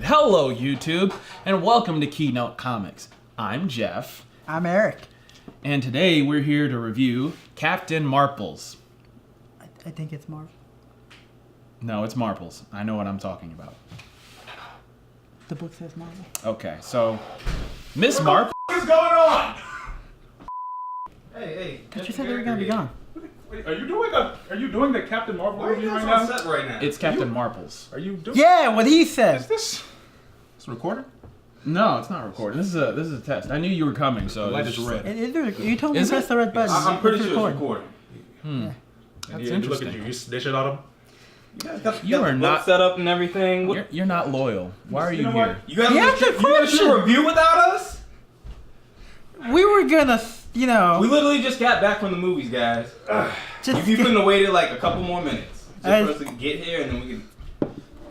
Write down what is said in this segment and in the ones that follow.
Hello YouTube, and welcome to Keynote Comics. I'm Jeff. I'm Eric. And today we're here to review Captain Marples. I think it's Marvel. No, it's Marples. I know what I'm talking about. The book says Marvel. Okay, so Miss Marples. What is going on? I thought you said they were gonna be gone. Wait, are you doing the Captain Marvel review right on now? set right now? It's Captain Marples. Are you doing? Yeah, what he Is said. this? It's recorded. No, it's not recording. This is a test. I knew you were coming, so The light it's is red. You told me to Is press it? the red button. I'm pretty It's sure it's recording. recording. And That's you look at interesting. you. You snitching on him. You are not. set up and everything. You're not loyal. Why are you know what? here? You guys You gonna have the you guys should question. review without us? We were gonna, We literally just got back from the movies, guys. just You couldn't have waited like a couple more minutes just I- for us to get here, and then we can.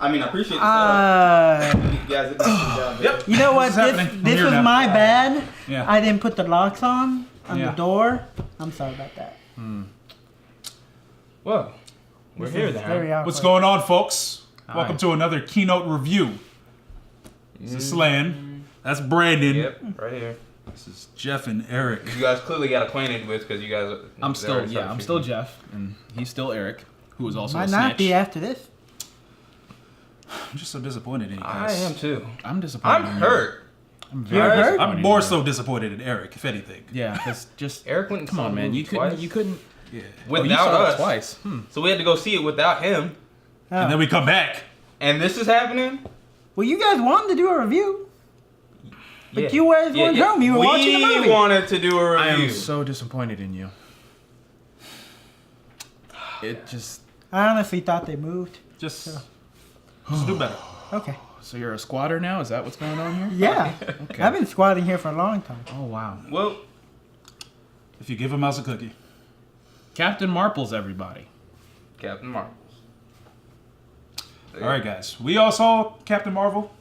I mean, I appreciate the setup. You guys did a good job. Yep. You know what? This is happening. I'm This here was now. my bad. Yeah. I didn't put the locks on Yeah. the door. I'm sorry about that. Well, we're This here is then. very awkward. What's going on, folks? Hi. Welcome to another keynote review. This is Slan. That's Brandon. Yep, right here. This is Jeff and Eric. You guys clearly got acquainted with because you guys. I'm still Jeff, and he's still Eric, who is also Might a not snitch. be after this. I'm just so disappointed in you I guys. am too. I'm disappointed. I'm in you. hurt. I'm You're very hurt? disappointed I'm in more you. so disappointed in Eric, if anything. Yeah, because just Eric went and come saw on, the man. movie You couldn't. twice. You couldn't. Yeah. Oh, you Without saw it us. twice. So we had to go see it without him. Oh. And then we come back. And this is happening? Well, you guys wanted to do a review. But Yeah. you guys weren't home. You were watching the movie. We wanted to do a I review. am so disappointed in you. It just. I honestly thought they moved. Just do better. Okay. So you're a squatter now? Is that what's going on here? Yeah. Okay. I've been squatting here for a long time. Oh wow. Well, If you give a mouse a cookie. Captain Marples, everybody. Captain Marvels. All right, guys. We all saw Captain Marvel.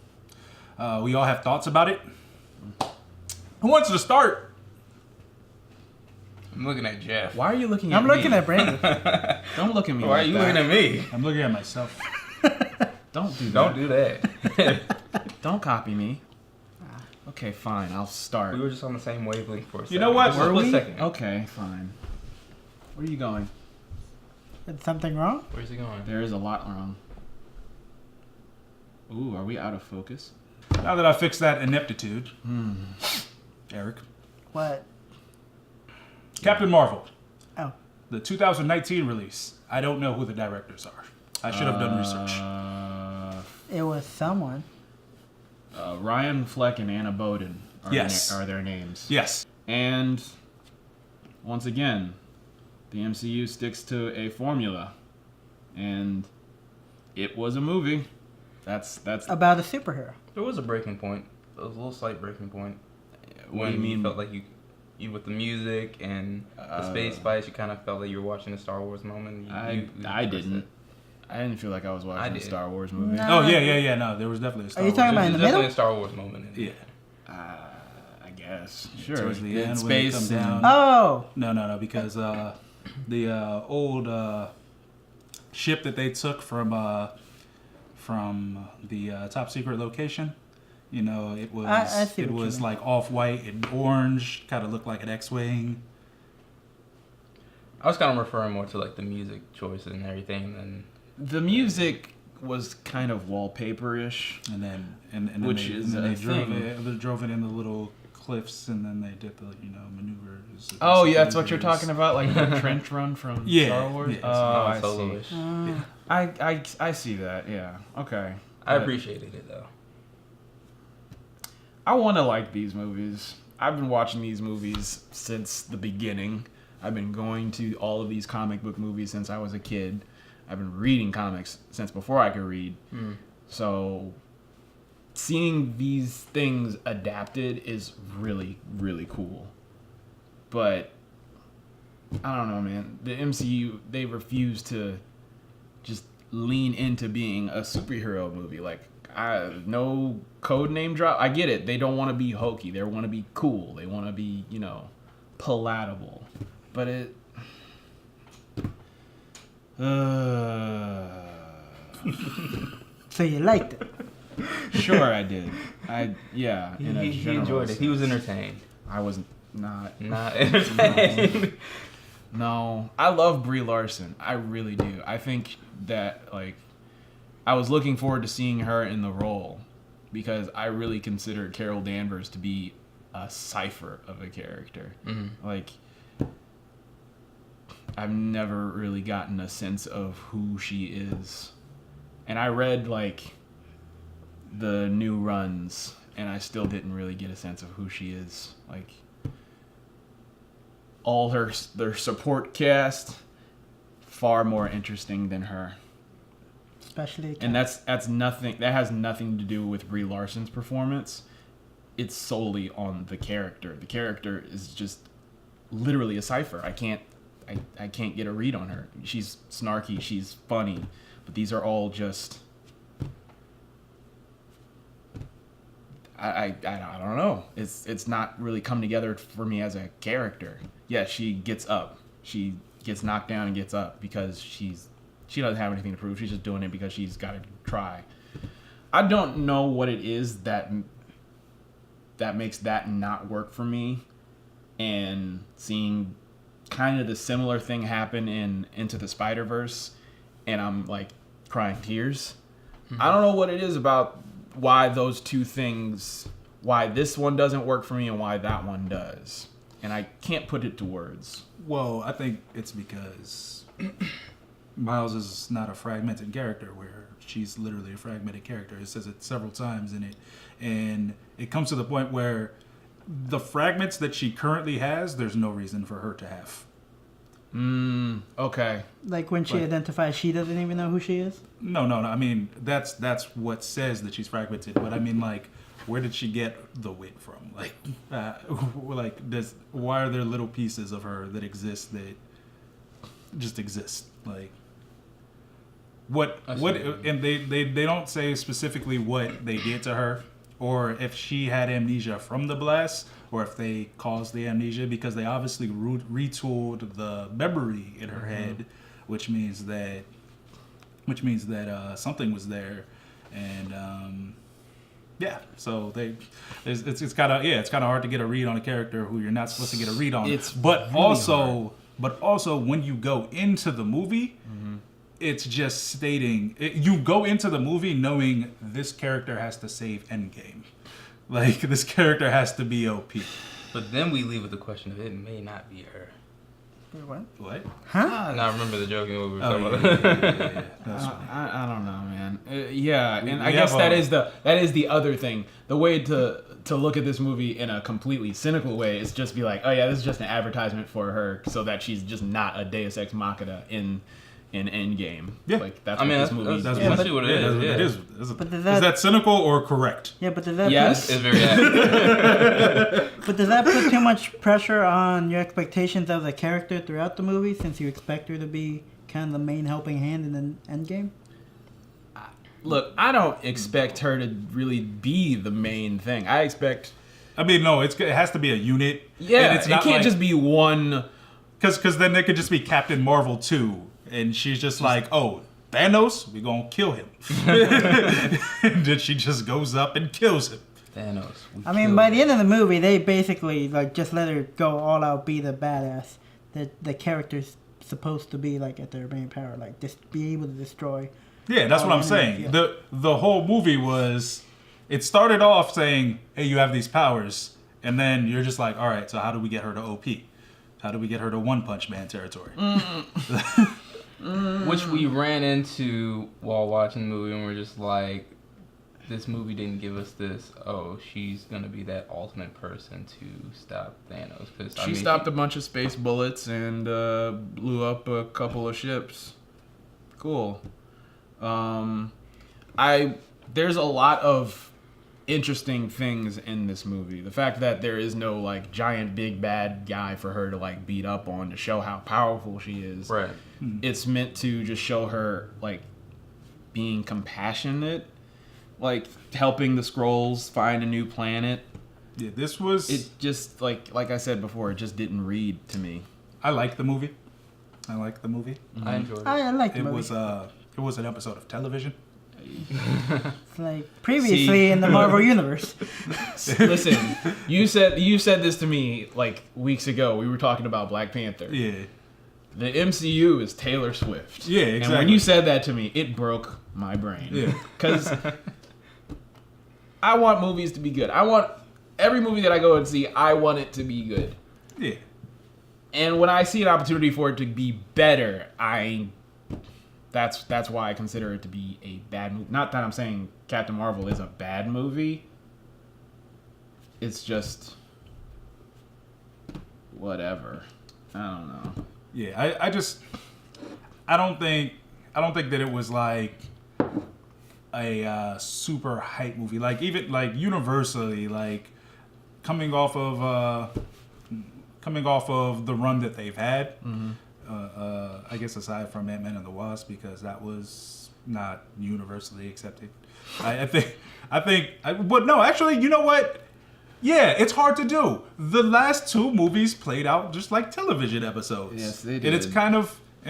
We all have thoughts about it. Who wants to start? I'm looking at Jeff. Why are you looking at I'm me? looking at Brandon. Don't look at me. Why are like you that. looking at me? I'm looking at myself. Don't do that. Don't do that. Don't copy me. Okay, fine. I'll start. We were just on the same wavelength for a second. You know what? Just a Were split we? second. Okay, fine. Where are you going? Is something wrong? Where's he going? There is a lot wrong. Ooh, are we out of focus? Now that I fixed that ineptitude, Eric, What? Captain Marvel, Oh. the 2019 release. I don't know who the directors are. I should have done research. It was someone. Ryan Fleck and Anna Boden are, Yes. are their names. Yes. And once again, the MCU sticks to a formula, and it was a movie. That's About a superhero. There was a breaking point. There was a little slight breaking point. what When do you mean? you felt like you with the music and the space fights, you kind of felt like you were watching a Star Wars moment. You I didn't. I didn't feel like I was watching a did. Star Wars movie. No. Oh, yeah. No, there was definitely a Star you talking Wars. about in There's the definitely middle? a Star Wars moment. In it. Yeah. I guess. Sure. Towards the In end when they space come down. and- Oh. No, because the old ship that they took from the top secret location, you know, it was I see it what you was mean. like off white and orange, kind of looked like an X-wing. I was kind of referring more to like the music choices and everything, and The music was kind of wallpaper-ish. And then Which they, is and then a they drove thing. it. They drove it in the little cliffs, and then they did the maneuvers. Oh, yeah, that's what you're talking about, like the trench run from Yeah, Star Wars. yes. Oh, I see. solo-ish. I see that. Yeah. Okay. I But appreciated it though. I want to like these movies. I've been watching these movies since the beginning. I've been going to all of these comic book movies since I was a kid. I've been reading comics since before I could read. So seeing these things adapted is really, really cool. But I don't know, man. The MCU, they refuse to just lean into being a superhero movie. Like, no code name drop. I get it. They don't want to be hokey. They want to be cool. They want to be, palatable. But it... So you liked it? Sure, I did. Yeah. In a He general enjoyed it. He was sense. entertained. I was not. Not entertained. No, I love Brie Larson. I really do. I think that like I was looking forward to seeing her in the role because I really consider Carol Danvers to be a cipher of a character. Mm-hmm. Like I've never really gotten a sense of who she is. And I read like the new runs and I still didn't really get a sense of who she is. Like all their support cast far more interesting than her. Especially. And that's nothing that has nothing to do with Brie Larson's performance. It's solely on the character. The character is just literally a cipher. I can't get a read on her. She's snarky, she's funny, but these are all just I don't know. It's not really come together for me as a character. Yeah, she gets up. She gets knocked down and gets up because she doesn't have anything to prove. She's just doing it because she's got to try. I don't know what it is that makes that not work for me. And seeing kind of the similar thing happen in Into the Spider-Verse, and I'm like crying tears. Mm-hmm. I don't know what it is about why those two things, why this one doesn't work for me and why that one does. And I can't put it to words. Well, I think it's because Miles is not a fragmented character where she's literally a fragmented character. It says it several times in it. And it comes to the point where the fragments that she currently has, there's no reason for her to have. Okay. Like when she identifies, she doesn't even know who she is? No. I mean, that's what says that she's fragmented. But I mean, like, where did she get the wit from? Like, why are there little pieces of her that exist that just exist? Like, what? And they don't say specifically what they did to her, or if she had amnesia from the blast, or if they caused the amnesia, because they obviously retooled the memory in her head, which means that something was there, and yeah. So it's kind of hard to get a read on a character who you're not supposed to get a read on. But also when you go into the movie, it's just stating you go into the movie knowing this character has to save Endgame. Like, this character has to be OP. But then we leave with the question of it may not be her. What? What? Huh? And I remember the joke we were Oh, talking about. yeah. That's I don't know, man. Yeah, and I we guess have that is the other thing. The way to look at this movie in a completely cynical way is just be like, oh yeah, this is just an advertisement for her, so that she's just not a Deus Ex Machina in Endgame. Yeah. Like that's I mean, what this movie that's is. essentially what it is. It Yeah. is. But does Is that- that cynical or correct? Yeah, but does that Yes. It's very accurate. but does that put too much pressure on your expectations of the character throughout the movie, since you expect her to be kind of the main helping hand in the Endgame? Look, I don't expect her to really be the main thing. I expect I mean, no, it has to be a unit. yeah, And it's it not can't like, just be one. because then it could just be Captain Marvel 2, and she's just like, oh, Thanos, we gonna kill him. And then she just goes up and kills him. Thanos. I mean, by the end of the movie, they basically like just let her go all out, be the badass that the character's supposed to be, like at their main power, like just be able to destroy. Yeah, that's what I'm saying. Yeah. The whole movie was, it started off saying, hey, you have these powers, and then you're just like, all right, so how do we get her to OP? How do we get her to One Punch Man territory? Which we ran into while watching the movie, and we're just like, this movie didn't give us this. Oh, she's gonna be that ultimate person to stop Thanos. Cause She stopped a bunch of space bullets and blew up a couple of ships. Cool. There's a lot of interesting things in this movie. The fact that there is no like giant big bad guy for her to like beat up on to show how powerful she is. Right. It's meant to just show her like being compassionate, like helping the Skrulls find a new planet. Yeah, this was... It just like I said before, it just didn't read to me. I like the movie. I enjoyed it. I like the It movie. was an episode of television. It's like previously in the Marvel universe. Listen, you said this to me like weeks ago. We were talking about Black Panther. Yeah. The MCU is Taylor Swift. Yeah, exactly. And when you said that to me, it broke my brain. Yeah. Because I want movies to be good. I want every movie that I go and see, I want it to be good. Yeah. And when I see an opportunity for it to be better, that's why I consider it to be a bad movie. Not that I'm saying Captain Marvel is a bad movie. It's just whatever. I don't know. Yeah, I don't think that it was like a super hype movie. Like even like universally, like coming off of the run that they've had. I guess aside from Ant-Man and the Wasp, because that was not universally accepted. But no, actually, you know what? Yeah, it's hard to do. The last two movies played out just like television episodes. Yes, they did. And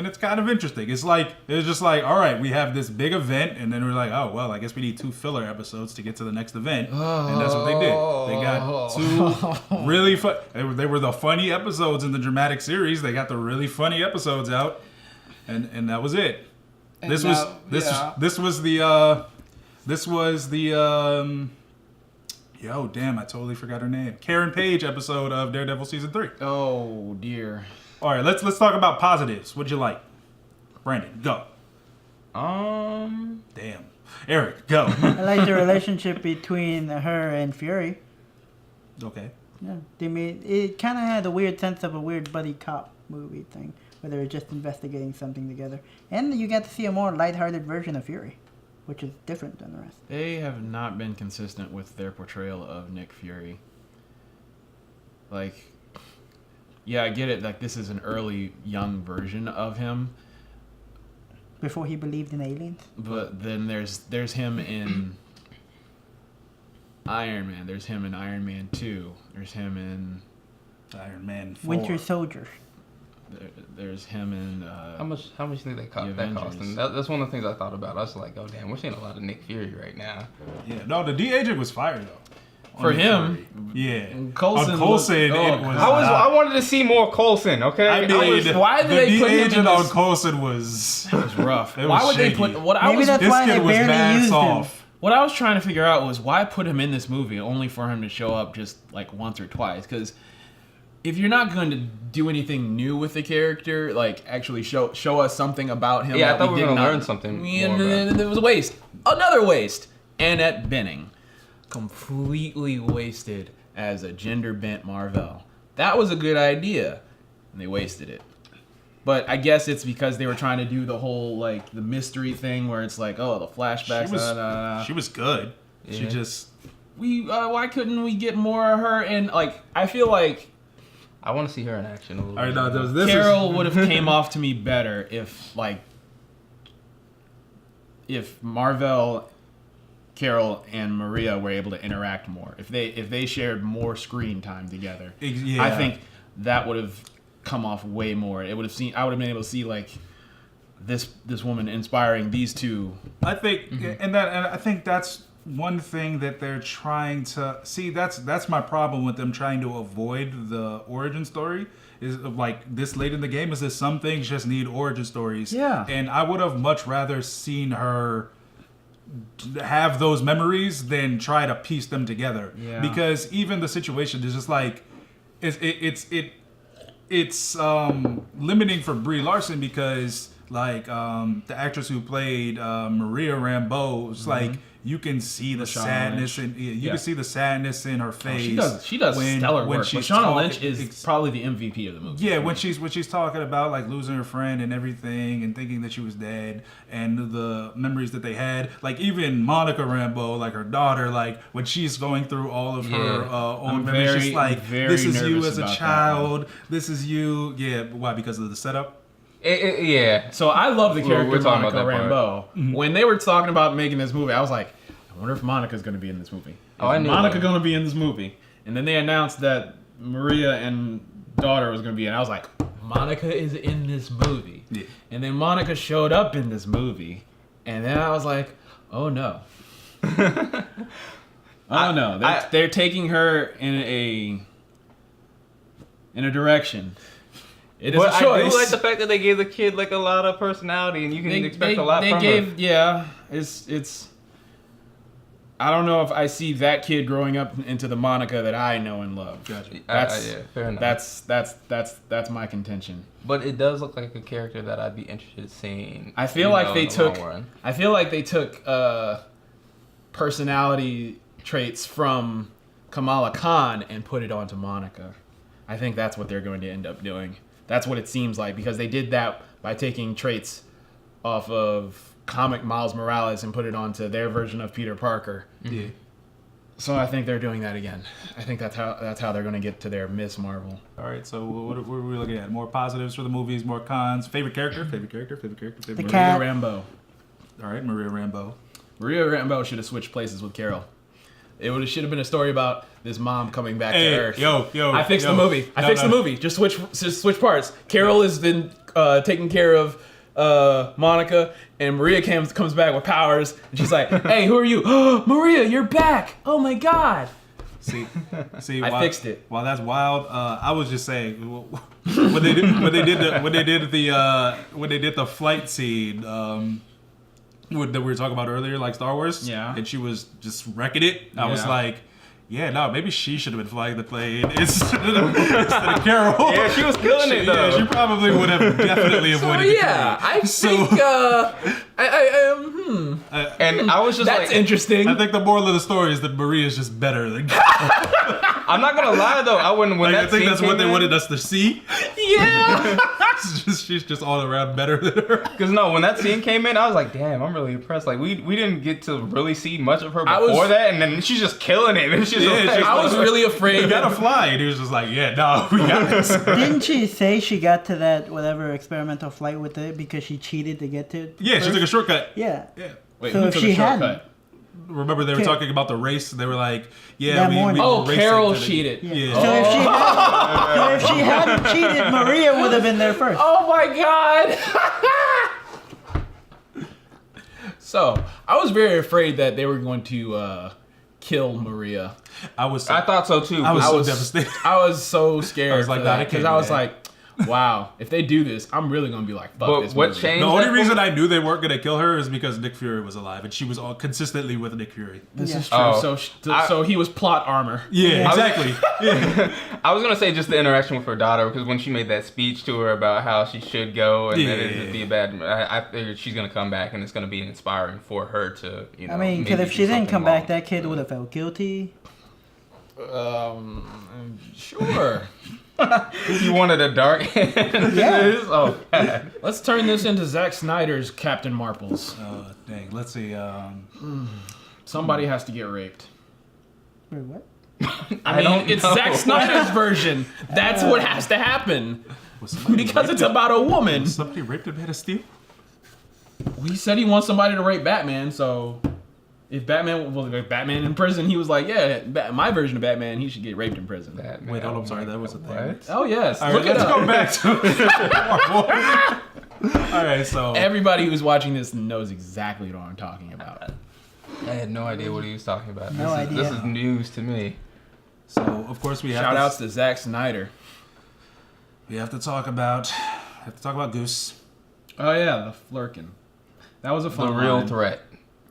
it's kind of interesting. It's just like, all right, we have this big event, and then we're like, oh well, I guess we need 2 filler episodes to get to the next event, and that's what they did. They got 2 really fun. They were the funny episodes in the dramatic series. They got the really funny episodes out, and that was it. This was the yo, damn, I totally forgot her name. Karen Page episode of Daredevil season 3. Oh dear. All right, let's talk about positives. What'd you like? Brandon, go. Damn. Eric, go. I like the relationship between her and Fury. Okay. Yeah, they made it kind of had a weird sense of a weird buddy cop movie thing, where they were just investigating something together, and you got to see a more lighthearted version of Fury, which is different than the rest. They have not been consistent with their portrayal of Nick Fury. Like, yeah, I get it. Like, this is an early, young version of him. Before he believed in aliens. But then there's him in Iron Man. There's him in Iron Man 2. There's him in Iron Man 4. Winter Soldier. There's him in How much do you think that cost him? That's one of the things I thought about. I was like, oh damn, we're seeing a lot of Nick Fury right now. Yeah, no, the de-aging was fire though. for him. Fury. Yeah, Coulson on Coulson, was, it was. I wanted to see more Coulson. Okay, I mean, why did they put him in de-aging on this? Coulson was rough. It was Why would shaky. they put what I Maybe was? that's this why kid they was barely mad used him. soft. What I was trying to figure out was why put him in this movie only for him to show up just like once or twice. Because if you're not going to do anything new with the character, like actually show us something about him, Yeah, I that thought we were did gonna not- learn something more And about. it was a waste. Another waste. Annette Bening, completely wasted as a gender bent Marvel. That was a good idea, and they wasted it. But I guess it's because they were trying to do the whole like the mystery thing where it's like, oh, the flashbacks. She was good. She Yeah. just why couldn't we get more of her? And like, I feel like I want to see her in action a little all right. bit. No, this Carol would have came off to me better if Marvel, Carol, and Maria were able to interact more. If they shared more screen time together, Yeah. I think that would have come off way more. I would have been able to see like this woman inspiring these two. I think, and I think that's one thing that they're trying to see. That's my problem with them trying to avoid the origin story. Is like this late in the game is that some things just need origin stories. Yeah. And I would have much rather seen her have those memories than try to piece them together. Yeah. Because even the situation is just like it's limiting for Brie Larson because like the actress who played Maria Rambeau, it's like you can see the Lashana sadness Lynch. and you Yeah. can see the sadness in her face. She does stellar work. she's Lashana talking- Lynch is probably the MVP of the movie. yeah, when she's talking about like losing her friend and everything and thinking that she was dead and the memories that they had, like even Monica Rambeau, like her daughter, like when she's going through all of her own I'm memories, very- she's like, very this is you nervous as a about that child, this is you. Yeah, why? Because of the setup. Yeah. So I love the character we're talking Monica about that part. Rambeau. When they were talking about making this movie, I was like, I wonder if Monica's going to be in this movie. Oh, I Is knew Monica that. going to be in this movie? And then they announced that Maria and daughter was going to be in. I was like, Monica is in this movie. Yeah. And then Monica showed up in this movie. And then I was like, Oh no. Oh no. They're taking her in a direction. It is But a choice. I do like the fact that they gave the kid like a lot of personality, and you can expect a lot from her. Yeah, it's. I don't know if I see that kid growing up into the Monica that I know and love. Gotcha. Yeah, fair enough. That's my contention. But it does look like a character that I'd be interested in seeing. I feel like they in the took. long run. I feel like they took personality traits from Kamala Khan and put it onto Monica. I think that's what they're going to end up doing. That's what it seems like, because they did that by taking traits off of comic Miles Morales and put it onto their version of Peter Parker. Yeah. So I think they're doing that again. I think that's how they're going to get to their Miss Marvel. All right. So what are we looking at? More positives for the movies, more cons. Favorite character. The Maria cat. Rambeau. All right, Maria Rambeau. Maria Rambeau should have switched places with Carol. It should have been a story about this mom coming back Hey, to Earth. yo. I fixed the movie. I fixed the movie. Just switch parts. Carol has been taking care of Monica, and Maria comes back with powers, and she's like, "Hey, who are you? Oh, Maria, you're back! Oh my God!" See, I fixed it. While that's wild, I was just saying when they did the flight scene. That we were talking about earlier, like Star Wars. Yeah. And she was just wrecking it. I was Yeah. like, yeah, no, maybe she should have been flying the plane instead of Carol. Yeah, she was killing it, though. Yeah, she probably would have definitely avoided the Yeah, I think And I was just that's like, interesting. I think the moral of the story is that Maria is just better than. I'm not gonna lie though, I wouldn't. When Like, that I think scene that's what came they in- wanted us to see. Yeah. She's just all around better than her. Cause no, when that scene came in, I was like, damn, I'm really impressed. Like we didn't get to really see much of her I before was- that, and then she's just killing it. And she's Yeah, like, she's I was really You afraid gotta that fly, and he was just like, "Yeah, no, we got this." Didn't she say she got to that whatever experimental flight with it because she cheated to get to it? Yeah, she first? took a shortcut. Yeah. Yeah. Wait, So who if took she a shortcut? Remember they were Okay. talking about the race? They were like, "Yeah, That we morning. were Oh, racing Carol to the-" cheated. Yeah. So if she hadn't cheated, Maria would have been there first. Oh my God! So I was very afraid that they were going to kill Maria. I was. I thought so too. I was I so was devastated. I was so scared. I was like, for nah, that, they because can't I do was that. like, wow, if they do this, I'm really gonna be like, fuck But this what movie. changed? The only that reason for me? I knew they weren't gonna kill her is because Nick Fury was alive, and she was all consistently with Nick Fury. This Yeah. is true. Oh. So he was plot armor. Yeah, Yeah. exactly. Yeah. I was gonna say just the interaction with her daughter, because when she made that speech to her about how she should go and that it would be a bad, I figured she's gonna come back and it's gonna be inspiring for her to, you know. I mean, because maybe if do she didn't something come back, wrong. that kid would have felt guilty. Sure. You wanted a dark end. Yeah. Oh, God. Let's turn this into Zack Snyder's Captain Marbles. Dang. Let's see. Somebody has to get raped. Wait, what? I mean, don't it's know. Zack Snyder's version. That's what has to happen. Was somebody Because raped it's about a woman. Was somebody raped a Man of Steel? He said he wants somebody to rape Batman, so if Batman in prison, he was like, yeah, my version of Batman, he should get raped in prison. Batman. Wait, hold on. I'm sorry. That was a thing. What? Oh yes, All look right, it let's up. go back to All right, so Everybody who's watching this knows exactly what I'm talking about. I had no idea what he was talking about. No idea. This is news to me. of course we have Shout to, outs to Zack Snyder. we have to talk about Goose. Oh yeah, the flirkin. That was a The fun real line. threat.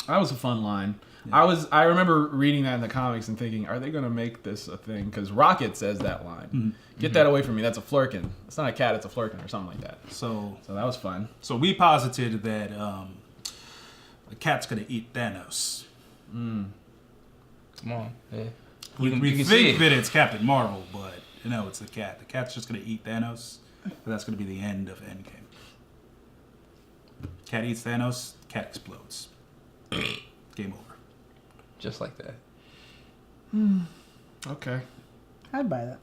That was a fun line. I remember reading that in the comics and thinking, are they gonna make this a thing? Because Rocket says that line. Get that away from me. That's a flirkin. It's not a cat. It's a flirkin or something like that. So So that was fun. we posited that the cat's gonna eat Thanos. Come on. Yeah. We You can see think it. that it's Captain Marvel, but it's the cat. The cat's just gonna eat Thanos, and that's gonna be the end of Endgame. Cat eats Thanos. Cat explodes. Game over. Just like that. Okay. I'd buy that.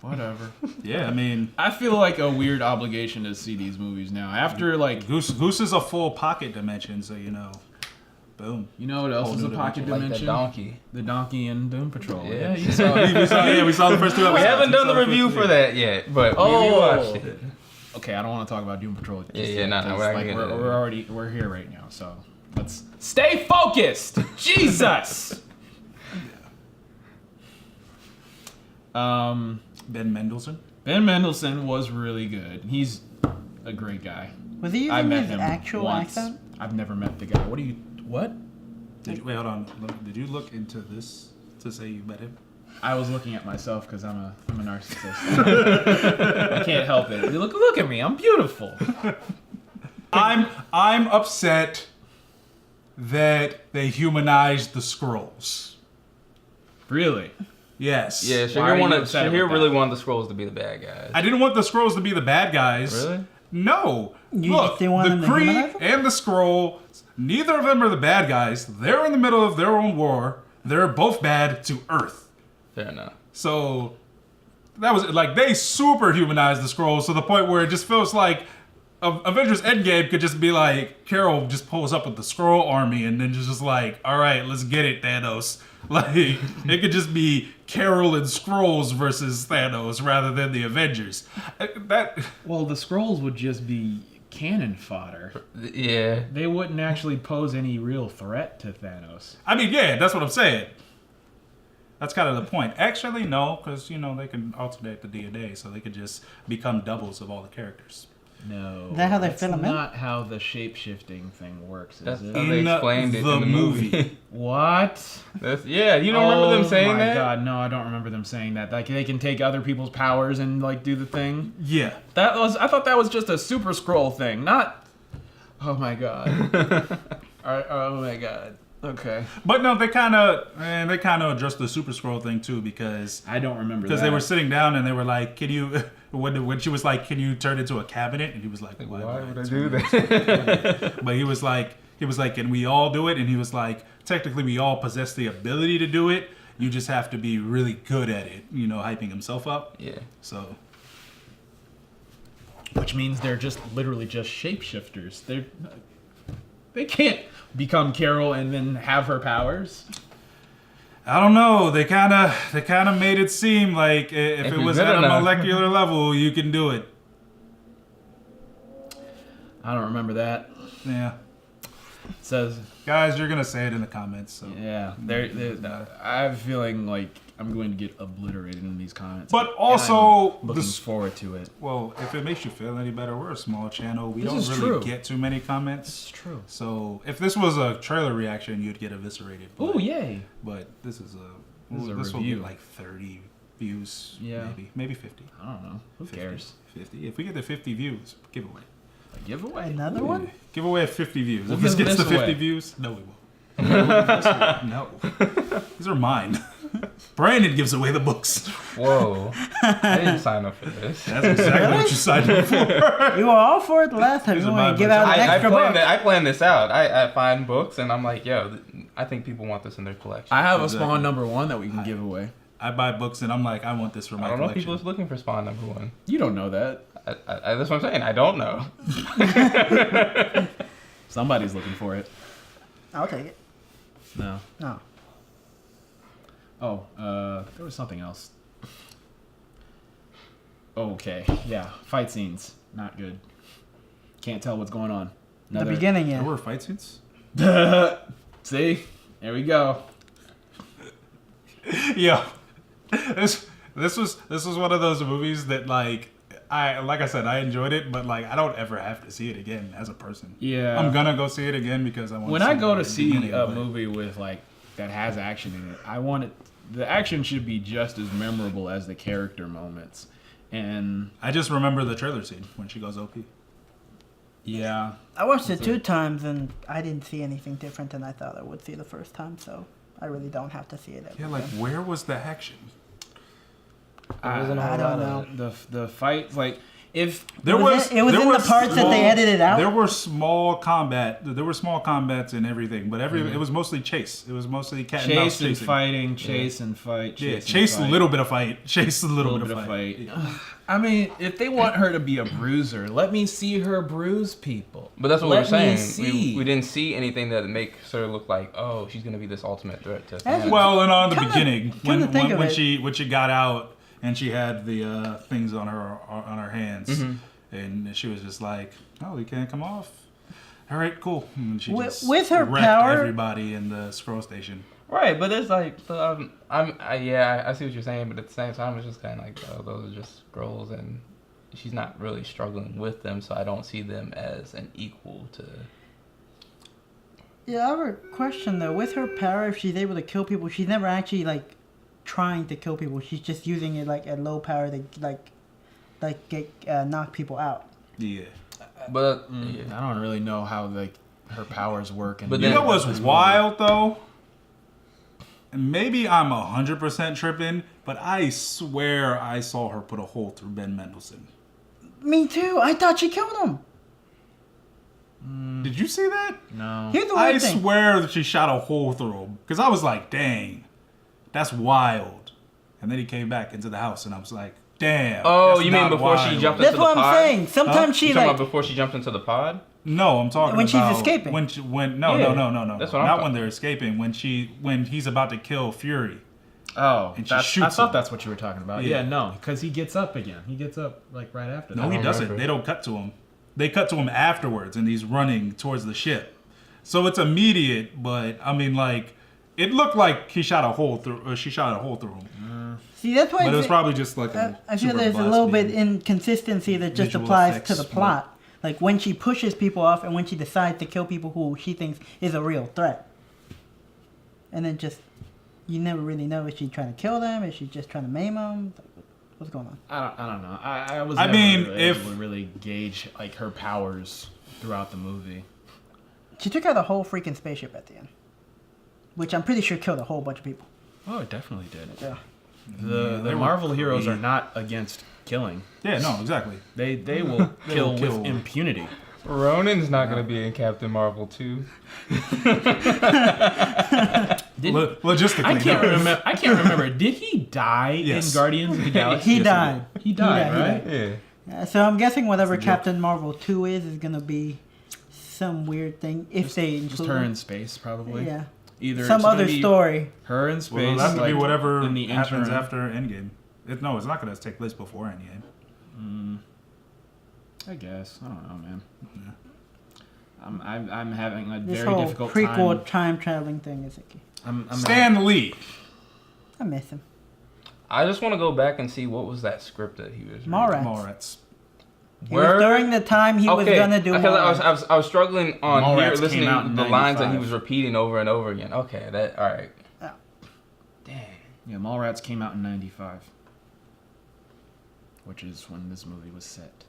Whatever. Yeah, I mean, I feel like a weird obligation to see these movies now. After like, Goose is a full pocket dimension, so boom. you know what else Whole is a new pocket Like the dimension? donkey. The donkey in Doom Patrol. Yeah. Yeah, you saw it. we saw the first two episodes. We haven't done the We saw review first for two. that yet, but we Oh. watched it. Okay, I don't want to talk about Doom Patrol. Yeah, nah, because, we're not like, gonna get into we're here right now. So Let's stay focused. Jesus. Ben Mendelsohn. Ben Mendelsohn was really good. He's a great guy. Was he I using met his him actual once. accent? I've never met the guy. What? Wait, hold on. Did you look into this to say you met him? I was looking at myself because I'm a narcissist. I can't help it. Look at me. I'm beautiful. I'm upset that they humanized the Skrulls. Really? Yes. Yeah, Why are you upset Shahir about really that? wanted the Skrulls to be the bad guys. I didn't want the Skrulls to be the bad guys. Really? No. You Look, just didn't want them the to Kree humanize them? and the Skrull, neither of them are the bad guys. They're in the middle of their own war. They're both bad to Earth. Fair enough. So that was like they super humanized the Skrulls to the point where it just feels like Avengers Endgame could just be like Carol just pulls up with the Skrull army and then just like, all right, let's get it, Thanos. Like it could just be Carol and Skrulls versus Thanos rather than the Avengers. Well, the Skrulls would just be cannon fodder. Yeah. They wouldn't actually pose any real threat to Thanos. I mean, yeah, that's what I'm saying. That's kind of the point. Actually, no, because, you know, they can alternate the DNA, so they could just become doubles of all the characters. No. Is that how they that's fill 'em in? not how the shape-shifting thing works, is That's it? how they explained it in the movie. What? Yeah, you don't remember them saying that? Oh my god, no, I don't remember them saying that. Like, they can take other people's powers and, like, do the thing. Yeah. I thought that was just a Super Scroll thing, not... Oh my god. Oh my god. Okay. But no, they kind of addressed the Super Scroll thing, too, because I don't remember that. Because they were sitting down and they were like, "Can you?" When she was like, "Can you turn into a cabinet?" And he was like, Why would I do that? But he was like, "Can we all do it?" And he was like, "Technically, we all possess the ability to do it. You just have to be really good at it." You know, hyping himself up. Yeah. So. Which means they're just literally just shapeshifters. They can't become Carol and then have her powers. I don't know. They kind of made it seem like if it you're was good at a enough. molecular level, you can do it. I don't remember that. Yeah. It says, Guys, you're gonna say it in the comments. So. yeah, I have a feeling like I'm going to get obliterated in these comments. But And also, I'm looking forward to it. well, if it makes you feel any better, we're a small channel. We This don't is really true. get too many comments. It's true. So if this was a trailer reaction, you'd get eviscerated. But, Oh, yay. But this is This is a will review. get like 30 views. Yeah. Maybe 50. I don't know. Who 50. cares? 50. If we get the 50 views, giveaway. A giveaway? Another one? Give away at 50 views. We'll if this give gets this to 50 away. views, no, we won't. No. These are mine. Brandon gives away the books. Whoa. I didn't sign up for this. That's exactly what you signed up for. We were all for it the last time. These We are want my to give books. out an I extra planned book. I planned this out. I find books and I'm like, yo, I think people want this in their collection. I have a Exactly. Spawn #1 that we can give away. I buy books and I'm like, I want this for my I don't know if collection. people's looking for Spawn #1. You don't know that. That's what I'm saying. I don't know. Somebody's looking for it. I'll take it. No. No. Oh, there was something else. Okay, yeah, fight scenes, not good. Can't tell what's going on. The beginning, There yeah. were fight scenes? See, there we go. Yeah. This was one of those movies that like I said, I enjoyed it, but like I don't ever have to see it again as a person. Yeah. I'm gonna go see it again because I want When to I go to the see beginning, a but- movie with like that has action in it, I want it. The action should be just as memorable as the character moments, and I just remember the trailer scene when she goes OP. yeah, I watched it 2 times and I didn't see anything different than I thought I would see the first time, so I really don't have to see it Yeah, again. like where was the action? wasn't a I whole don't lot of know. the fight like if There It was in the parts that they edited out? There were small combat. There were small combats and everything, but it was mostly chase. It was mostly cat and mouse chase and chasing. fighting, chase and fight, Yeah, chase, chase a and fight. little bit of fight. Chase a little, Little bit of fight. fight. I mean, if they want her to be a bruiser, let me see her bruise people. But that's what Let we're me saying. see. We didn't see anything that makes her look like, oh, she's gonna be this ultimate threat to As Thanos. Well, and on the Come to- beginning, come to think of when it- she got out and she had the things on her hands, Mm-hmm. and she was just like, "Oh, you can't come off." all right, cool. And she just With her wrecked power- everybody in the scroll station. Right, but it's like, I see what you're saying, but at the same time, it's just kind of like, oh, those are just scrolls, and she's not really struggling with them, so I don't see them as an equal to. Yeah, I have a question though. With her power, if she's able to kill people, she's never actually like trying to kill people. She's just using it like at low power to knock people out. Yeah. But I don't really know how like her powers work. And But You then- know what's wild though? And maybe I'm 100% tripping, but I swear I saw her put a hole through Ben Mendelsohn. Me too. I thought she killed him. Did you see that? No. Here's the I weird thing. swear that she shot a hole through him. Because I was like, dang, that's wild. And then he came back into the house and I was like, damn. Oh, that's you mean not before she wild. jumped That's into what the I'm pod? saying. Sometimes You she talking like about before she jumped into the pod? No, I'm talking When she's about escaping. no, Yeah, no. that's what I'm Not talking- when they're escaping. When he's about to kill Fury. Oh, And she that's, I shoots thought him. that's what you were talking about. Yeah. Yeah, no, because he gets up again. He gets up like right after No, that. he don't doesn't. remember. They don't cut to him. They cut to him afterwards, and he's running towards the ship. So it's immediate, but I mean, like, it looked like he shot a hole through, or she shot a hole through him. see that's why But it was probably just like a. I feel super there's a blast little bit beam. inconsistency that just Visual applies effects, to the plot. Like when she pushes people off and when she decides to kill people who she thinks is a real threat. And then just, you never really know, is she trying to kill them? Is she just trying to maim them? What's going on? I don't know. I was. I never mean, really if- able to really gauge like her powers throughout the movie. She took out a whole freaking spaceship at the end. Which I'm pretty sure killed a whole bunch of people. Oh, it definitely did. Yeah. The they were Marvel heroes are pretty- not against killing. Yeah, no, exactly. They will They kill will with kill. impunity. Ronan's not going to be in Captain Marvel 2. Logistically, I can't no. remember. I can't remember. Did he die Yes. in Guardians of the Galaxy? He Yes, died. did. He died, He right? died. Yeah. So I'm guessing whatever That's a joke. Captain Marvel 2 is going to be some weird thing. If they include Just her in space, probably. Yeah. Either Some it's gonna other be story. Her in space. Well, it'll have to be like, whatever in the happens interim. after Endgame. No, it's not going to take place before Endgame. I guess. I don't know, man. I'm having a This very whole difficult prequel time. time traveling thing is icky. I'm Stan Lee. I miss him. I just want to go back and see what was that script that he was reading. Mallrats. Mallrats. It was during the time he was gonna do. Because Mallrats. I was struggling on Mallrats here came listening out to in the lines that he 95. was repeating over and over again. Okay, that all right. Yeah. Dang. Yeah, Mallrats came out in '95, which is when this movie was set.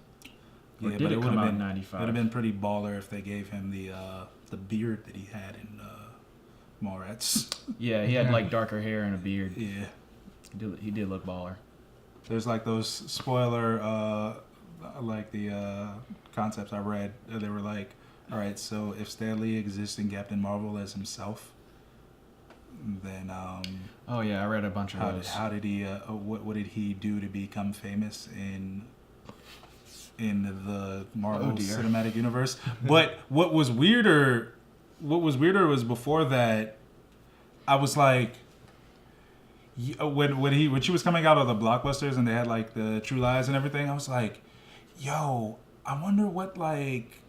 Or Yeah, did but it it would come have out in been '95? Would have been pretty baller if they gave him the beard that he had in Mallrats. Yeah, he had like darker hair and a beard. Yeah. He did look baller. There's like those spoiler, like the concepts I read. They were like, all right, so if Stan Lee exists in Captain Marvel as himself, then Oh yeah, I read a bunch of those. how did he? What did he do to become famous in the Marvel dear. Cinematic Universe? But what was weirder was before that. I was like, when she was coming out of the blockbusters and they had like the True Lies and everything, I was like, yo, I wonder what like.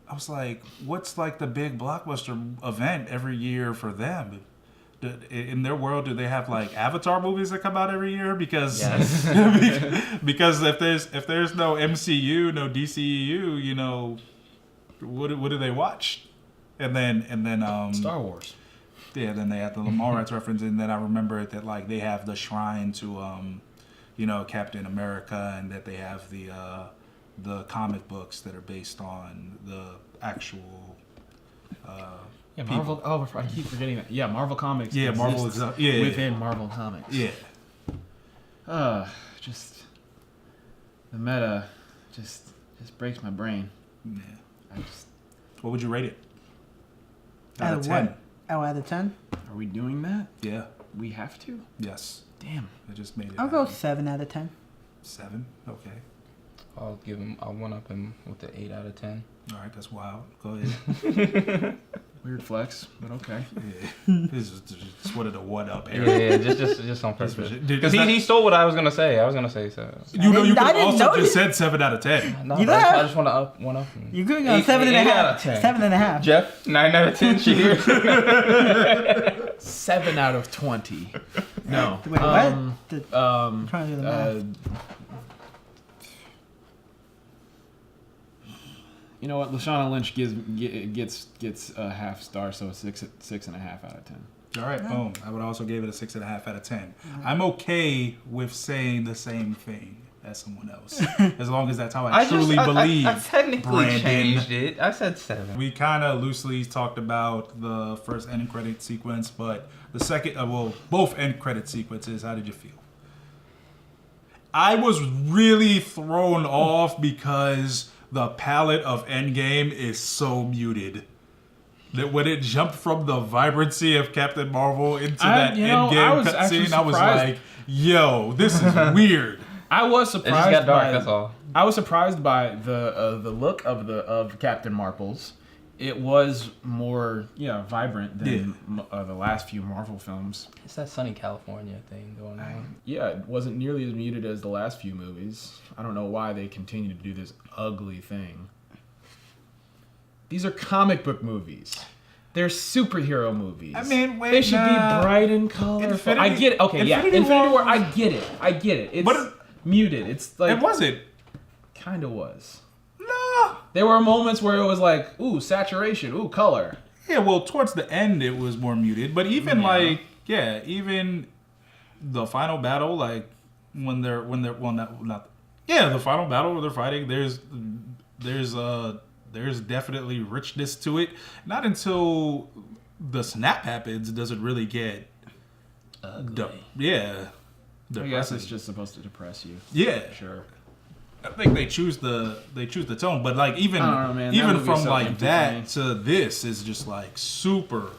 I was like, what's like the big blockbuster event every year for them? In their world, do they have like Avatar movies that come out every year? Because because if there's no MCU, no DCEU, you know, what do they watch? And then Star Wars. yeah, then they have the Mallrats reference, and then I remember that like they have the shrine to you know, Captain America, and that they have the comic books that are based on the actual Yeah, people. Marvel. Oh, I keep forgetting that. Yeah, Marvel Comics. Yeah, Marvel exists is yeah. within Marvel Comics. Yeah. Just the meta, just breaks my brain. Yeah. I just. What would you rate it? Out of 10. what? Oh, out of 10? Are we doing that? Yeah. We have to. Yes. Damn. I just made it. I'll go happen. 7 out of 10. 7. Okay. I'll one up him with the 8 out of 10. All right. That's wild. Go ahead. Weird flex, but okay. This is just wanted to one up here. Yeah, just on purpose. Dude, Because is that- he stole what I was gonna say. I was gonna say so. You know, you I could didn't also know just you- said 7 out of 10. No, You but know? I just want to up one up. You're going on Eight- 7.5. eight out of 10. 7.5. Jeff, 9 out of 10. She here. 7 out of 20. No. Wait, um, what? um, trying to do the math. You know what? Lashana Lynch gets a half star, so 6.5 out of 10. All right, boom. I would also give it a 6.5 out of 10. I'm okay with saying the same thing as someone else, as long as that's how I truly believe. I technically Brandon. changed it. I said 7. We kind of loosely talked about the first end credit sequence, but the second, both end credit sequences. How did you feel? I was really thrown off because the palette of Endgame is so muted. That when it jumped from the vibrancy of Captain Marvel into that Endgame cutscene, I was like, yo, this is weird. I was It just surprised got dark. by That's all. I was surprised by the look of Captain Marvel's. It was more vibrant than the last few Marvel films. It's that sunny California thing going on. Yeah, it wasn't nearly as muted as the last few movies. I don't know why they continue to do this ugly thing. These are comic book movies. They're superhero movies. I mean, wait, they should nah. be bright and colorful. I Infinity- get it. Okay, Infinity Infinity War War. I get it. It's But muted. It's like It wasn't. kind of was. No. There were moments where it was like, ooh, saturation, ooh, color. Yeah, well, towards the end it was more muted, but even even the final battle, like when they're the final battle where they're fighting, there's definitely richness to it. Not until the snap happens does it really get Ugly. yeah. I guess depressing. it's just supposed to depress you. Yeah. Sure. I think they choose the tone, but like even I don't know, man. That even movie's from so like empty that to to this is just like super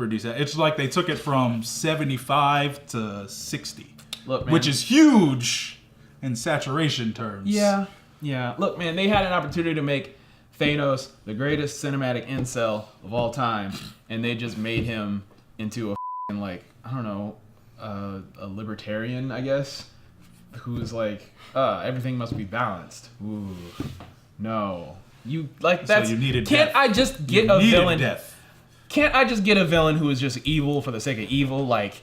decent. It's like they took it from 75 to 60, Look, man. which is huge in saturation terms. Yeah. Look, man, they had an opportunity to make Thanos the greatest cinematic incel of all time, and they just made him into a f***ing, like, I don't know, a libertarian, I guess, who's like, everything must be balanced. Ooh, no. You like that's. So you needed can't death. I just get You a needed villain? death. Can't I just get a villain who is just evil for the sake of evil? Like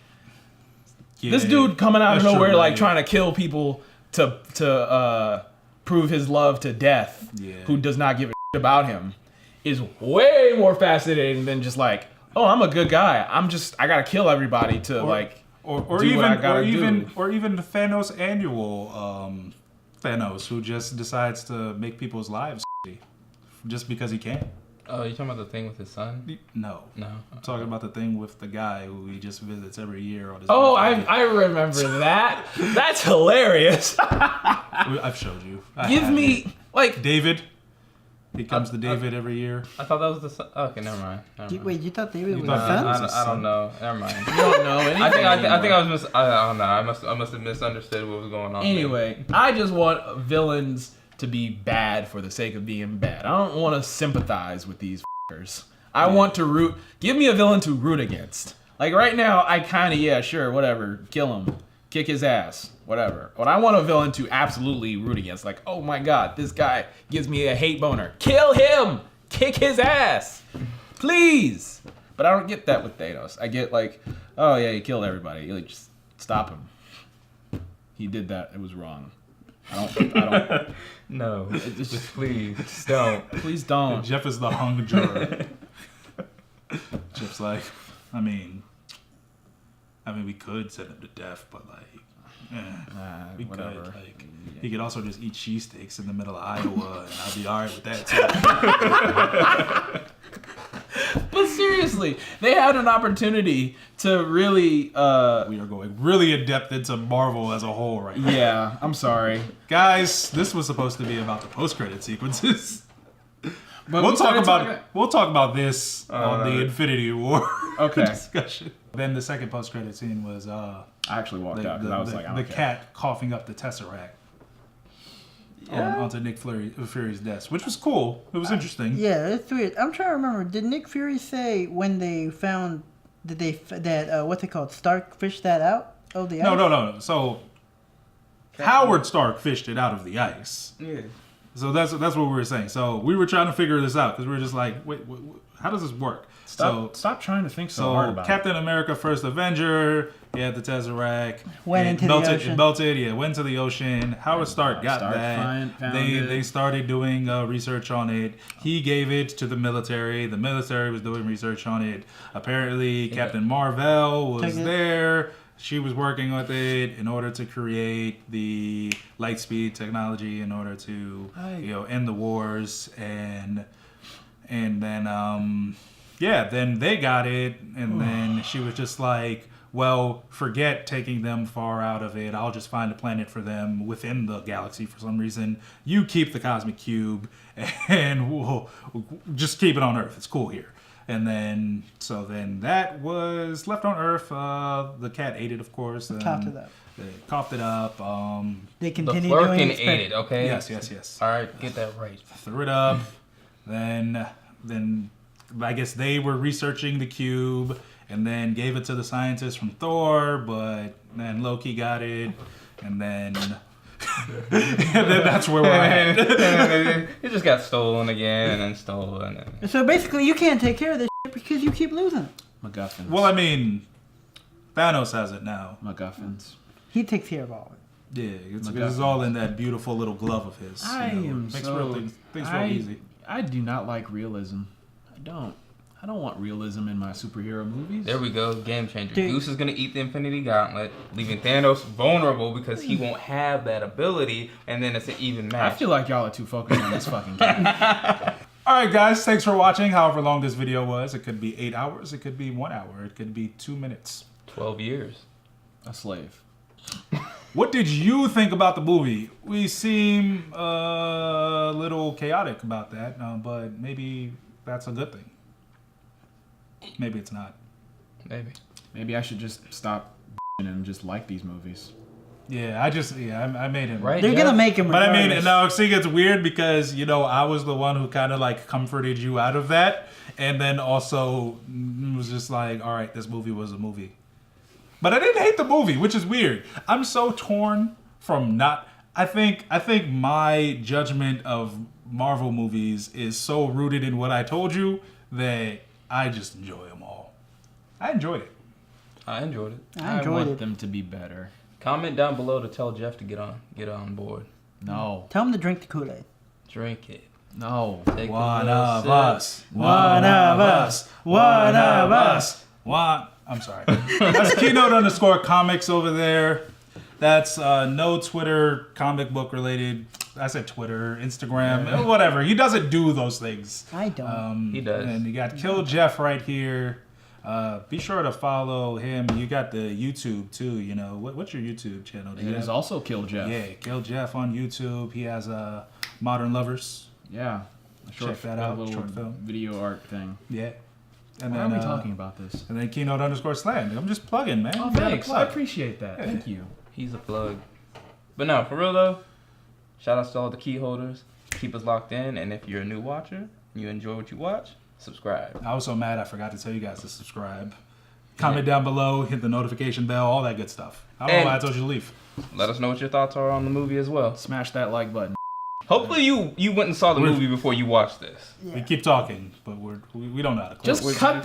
Yeah, this dude coming out of that's nowhere, true, like right? trying to kill people to prove his love to death. Yeah. Who does not give a shit about him is way more fascinating than just like, oh, I'm a good guy. I gotta kill everybody to or do even what I gotta do. or even the Thanos annual Thanos who just decides to make people's lives shitty just because he can. Oh, you talking about the thing with his son? No. No. I'm talking about the thing with the guy who he just visits every year on his Oh, birthday. I remember that. That's hilarious. I've showed you. I Give have me it. like David. He comes to David every year. I thought that was the son. Okay, never mind. Wait, you thought David was thought a David son? was- I don't know. Never mind. you don't know anything. I think I anymore. was I don't know. I must have misunderstood what was going on. Anyway, I just want villains to be bad for the sake of being bad. I don't want to sympathize with these f***ers. I want to root. Give me a villain to root against. Like right now, I kind of sure, whatever, kill him, kick his ass, whatever. But I want a villain to absolutely root against. Like, oh my god, this guy gives me a hate boner. Kill him, kick his ass, please. But I don't get that with Thanos. I get like, oh yeah, he killed everybody. Like, just stop him. He did that. It was wrong. I don't. No, just please, just don't. Please don't. Jeff is the hung juror. Jeff's like, I mean, we could send him to death, but like, we whatever. could. Like, he could also just eat cheesesteaks in the middle of Iowa, and I'll be all right with that too. But seriously, they had an opportunity to really. We are going really in depth into Marvel as a whole right now. Yeah, I'm sorry. Guys, this was supposed to be about the post-credit sequences. But We'll talk started about this on the right. Infinity War Okay. discussion. Then the second post-credit scene was I actually walked out because I was like, I the don't care. cat coughing up the Tesseract. onto Nick Fury's desk, which was cool. It was interesting. Yeah, it's weird. I'm trying to remember. Did Nick Fury say when they found what's it called? Stark fished that out of the ice? No. So Howard Stark fished it out of the ice. Yeah. So that's what we were saying. So we were trying to figure this out because we were just like, wait, how does this work? Stop trying to think so hard about Captain America, First Avenger, he had the Tesseract. Went into the ocean. It melted, yeah, went to the ocean. Howard Stark got that. Found They started doing research on it. He gave it to the military. The military was doing research on it. Apparently, Captain Marvel was there. She was working with it in order to create the light speed technology in order to end the wars and then then they got it, and then she was just like, well, forget taking them far out of it. I'll just find a planet for them within the galaxy for some reason. You keep the cosmic cube, and we'll just keep it on Earth. It's cool here. And then, that was left on Earth. The cat ate it, of course. Coughed it up. They coughed it up. They The continued doing Flurkin it. ate it, okay? Yes. All right, get that right. Threw it up. Then I guess they were researching the cube and then gave it to the scientists from Thor, but then Loki got it, and then that's where we're at. It just got stolen again and then stolen. So basically, you can't take care of this shit because you keep losing it. MacGuffins. Well, I mean, Thanos has it now. MacGuffins. He takes care of all of it. Yeah, it's all in that beautiful little glove of his. Makes things real easy. I do not like realism. I don't want realism in my superhero movies. There we go, game changer. Dude. Goose is gonna eat the Infinity Gauntlet, leaving Thanos vulnerable because he won't have that ability, and then it's an even I match. feel like y'all are too focused on this fucking game. All right, guys, thanks for watching. However long this video was, it could be 8 hours, it could be 1 hour, it could be 2 minutes. 12 years. A slave. What did you think about the movie? We seem a little chaotic about that, but maybe that's a good thing. Maybe it's not. Maybe I should just stop and just like these movies. Yeah, I made him. Right. They're Jeff? gonna make him. But I mean, regardless. now see, it's weird because, I was the one who kind of like comforted you out of that. And then also was just like, all right, this movie was a movie. But I didn't hate the movie, which is weird. I'm so torn from not. I think my judgment of Marvel movies is so rooted in what I told you that I just enjoy them all. I enjoyed it. I enjoyed it. I I enjoyed want it. them to be better. Comment down below to tell Jeff to get on board. No. Tell him to drink the Kool-Aid. Drink it. No. Take One a of sip. us. One of us. One of us. I'm sorry. That's Keynote_comics over there. That's no Twitter comic book related. I said Twitter, Instagram, whatever. He doesn't do those things. I don't. He does. And you got Kill Jeff right here. Be sure to follow him. You got the YouTube too. What's your YouTube channel? It is also Kill Jeff. Yeah, Kill Jeff on YouTube. He has Modern Lovers. Yeah. Check that out. A little Short film. video art thing. Yeah. And Why then are we talking about this? And then Keynote_slam. I'm just plugging, man. Oh, You gotta thanks. I plug. appreciate that. Thank you. He's a plug. But no, for real though, shout out to all the key holders. Keep us locked in, and if you're a new watcher and you enjoy what you watch, subscribe. I was so mad I forgot to tell you guys to subscribe. Comment down below, hit the notification bell, all that good stuff. I don't know why I told you to leave. Let us know what your thoughts are on the movie as well. Smash that like button. Hopefully you went and saw the movie before you watched this. We keep talking, but we don't know how to close. Just cut